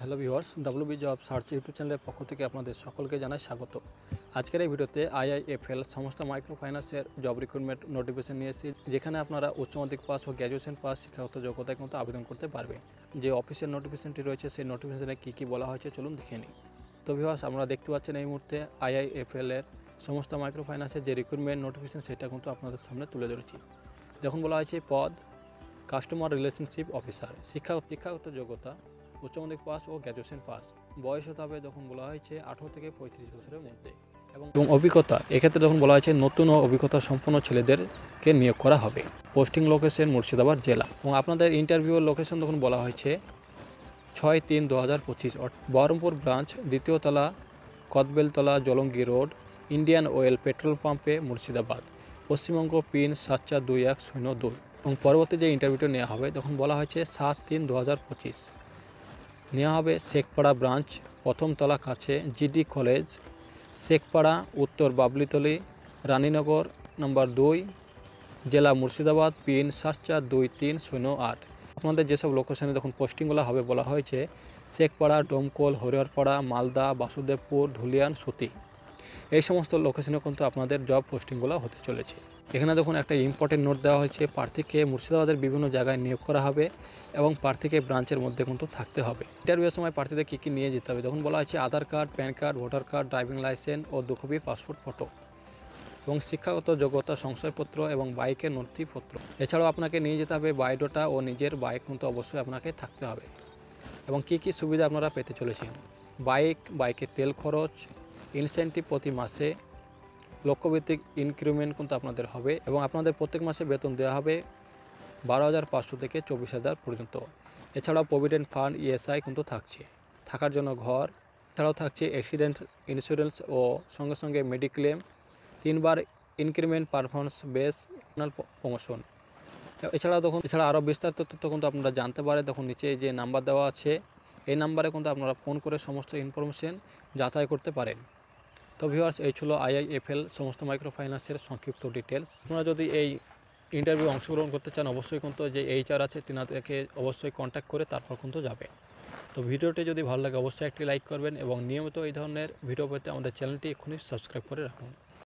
Hello viewers, WB job search YouTube চ্যানেলের পক্ষ থেকে আপনাদের সকলকে জানাই স্বাগত। আজকের এই ভিডিওতে আইআইএফএল সমস্ত মাইক্রো ফাইন্যান্সের জব রিক্রুটমেন্ট নোটিফিকেশন নিয়ে এসেছি, যেখানে আপনারা উচ্চ মাধ্যমিক পাস ও গ্র্যাজুয়েশন পাস শিক্ষাগত যোগ্যতায় কিন্তু আবেদন করতে পারবে। যে অফিসিয়াল নোটিফিকেশনটি রয়েছে সেই নোটিফিকেশনে কী বলা হয়েছে চলুন দেখে নিই। তো ভিউয়ার্স, আমরা দেখতে পাচ্ছেন এই মুহূর্তে আইআইএফএল এর সমস্ত মাইক্রো ফাইন্যান্সের যে রিক্রুটমেন্ট নোটিফিকেশন সেটা কিন্তু আপনাদের সামনে তুলে ধরেছি। দেখুন বলা হয়েছে পদ কাস্টমার রিলেশনশিপ অফিসার, শিক্ষাগত যোগ্যতা উচ্চ মাধ্যমিক পাস ও গ্র্যাজুয়েশন পাস, বয়স হতে হবে যখন বলা হয়েছে 18 থেকে 35 বছরের মধ্যে, এবং অভিজ্ঞতা এক্ষেত্রে যখন বলা হয়েছে নতুন ও অভিজ্ঞতা সম্পন্ন ছেলেদেরকে নিয়োগ করা হবে। পোস্টিং লোকেশন মুর্শিদাবাদ জেলা, এবং আপনাদের ইন্টারভিউর লোকেশন যখন বলা হয়েছে 6-3-2025 বহরমপুর ব্রাঞ্চ, দ্বিতীয় তলা, Kadbeltala, Jalangi road, Indian oil petrol পাম্পে, মুর্শিদাবাদ, পশ্চিমবঙ্গ, পিন 742102। এবং পরবর্তী যে ইন্টারভিউটা নেওয়া হবে তখন বলা হয়েছে 7-3-2025 নেওয়া হবে শেখপাড়া ব্রাঞ্চ, প্রথম তলা কাছে জিডি কলেজ, শেখপাড়া, উত্তর বাবলিতলি, রানীনগর নম্বর 2, জেলা মুর্শিদাবাদ, পিন 742308। আপনাদের যেসব লোকেশনে যখন পোস্টিংগুলো হবে বলা হয়েছে শেখপাড়া, ডোমকল, হরিহরপাড়া, মালদা, বাসুদেবপুর, ধুলিয়ান, সুতি, এই সমস্ত লোকেশনে কিন্তু আপনাদের জব পোস্টিংগুলো হতে চলেছে। এখানে দেখুন একটা ইম্পর্টেন্ট নোট দেওয়া হয়েছে, প্রার্থীকে মুর্শিদাবাদের বিভিন্ন জায়গায় নিয়োগ করা হবে এবং প্রার্থীকে ব্রাঞ্চের মধ্যে কিন্তু থাকতে হবে। ইন্টারভিউয়ের সময় প্রার্থীদের কী নিয়ে যেতে হবে দেখুন বলা হয়েছে Aadhaar card, PAN card, voter card, driving licence ও 2 কপি পাসপোর্ট ফটো, এবং শিক্ষাগত যোগ্যতা শংসাপত্র এবং বাইকের নথিপত্র। এছাড়াও আপনাকে নিয়ে যেতে হবে বায়োডাটা ও নিজের বাইক কিন্তু অবশ্যই আপনাকে থাকতে হবে। এবং কী সুবিধা আপনারা পেতে চলেছেন: বাইকের তেল খরচ, ইনসেন্টিভ প্রতি মাসে, লক্ষ্যভিত্তিক ইনক্রিমেন্ট কিন্তু আপনাদের হবে, এবং আপনাদের প্রত্যেক মাসে বেতন দেওয়া হবে 12,500 থেকে 24,000 পর্যন্ত। এছাড়াও প্রভিডেন্ট ফান্ড, ইএসআই কিন্তু থাকছে, থাকার জন্য ঘর, এছাড়াও থাকছে অ্যাক্সিডেন্ট ইন্স্যুরেন্স ও সঙ্গে মেডিক্লেম, 3 বার ইনক্রিমেন্ট, পারফরমেন্স বেস প্রমোশন। এছাড়া আরও বিস্তারিত তথ্য কিন্তু আপনারা জানতে পারেন তখন নিচে যে নাম্বার দেওয়া আছে এই নাম্বারে কিন্তু আপনারা ফোন করে সমস্ত ইনফরমেশন যাচাই করতে পারেন। তো ভিউয়ার্স, এই ছিল আইআইএফএল সমস্ত মাইক্রো ফাইন্যান্সের সংক্ষিপ্ত ডিটেলস। আপনারা যদি এই ইন্টারভিউ অংশগ্রহণ করতে চান অবশ্যই কিন্তু যে এইচআর আছে তিনাদেরকে অবশ্যই কন্ট্যাক্ট করে তারপর কিন্তু যাবে। তো ভিডিওটি যদি ভালো লাগে অবশ্যই একটি লাইক করবেন, এবং নিয়মিত এই ধরনের ভিডিও পেতে আমাদের চ্যানেলটি এক্ষুনি সাবস্ক্রাইব করে রাখুন।